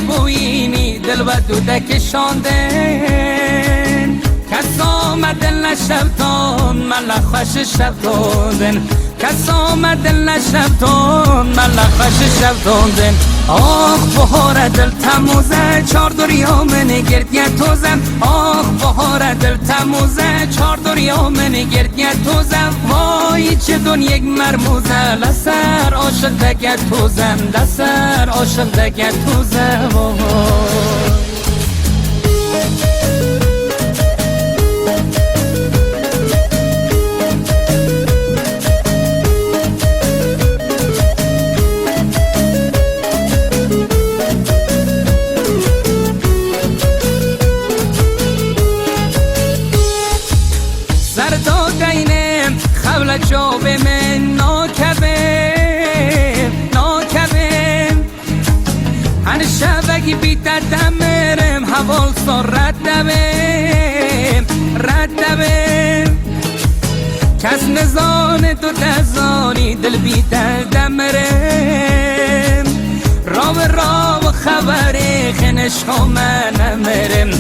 بوینی دل و دودک شاندن کس آمد دل نشبتان ملا خوش شبتاندن کس آمد دل نشبتان ملا خوش شبتاندن آخ بهار دل تموزه چار دریا من گردیه توزم آخ بهار دل تموزه چار دریا من گردیه توزم وای چه دون یک مرموزه لسر عاشق دگه توزم لسر عاشق دگه توزم خبل جاب من ناکبه هر شبگی بیت دمرم حوال سار ردبه کس نزان تو دزانی دل بیت دمرم راو خبری خنش من مرم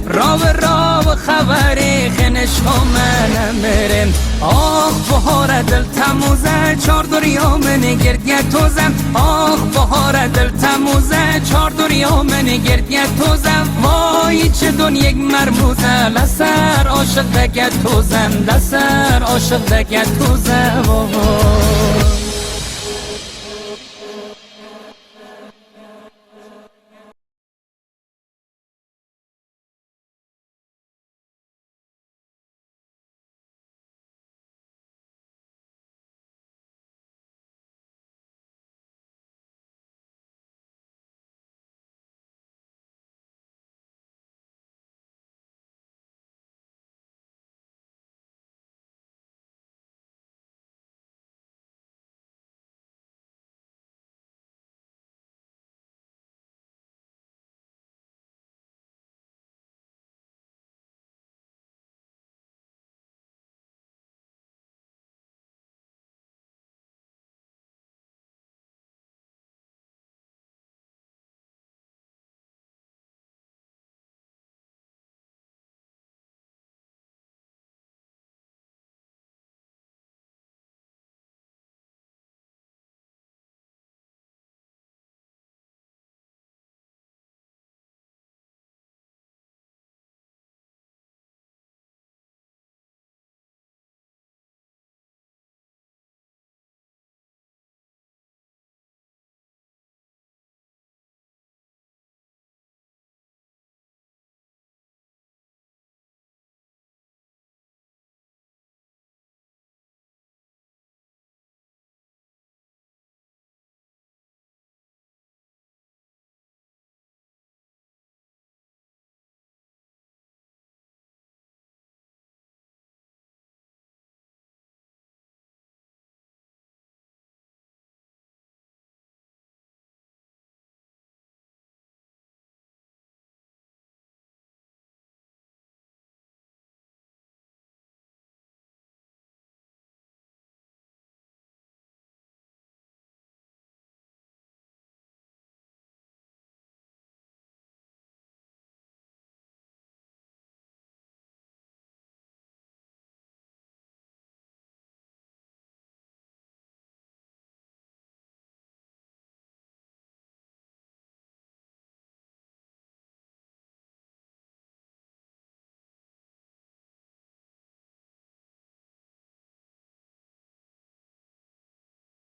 راو خبری خنش من مرم آخ بهار دل تموزه چار دریا من گردیه توزم آخ بهار دل تموزه چار دریا من گردیه توزم وای چه دون یک مرموزه لسر عاشق دگه توزم لسر عاشق دگه توزم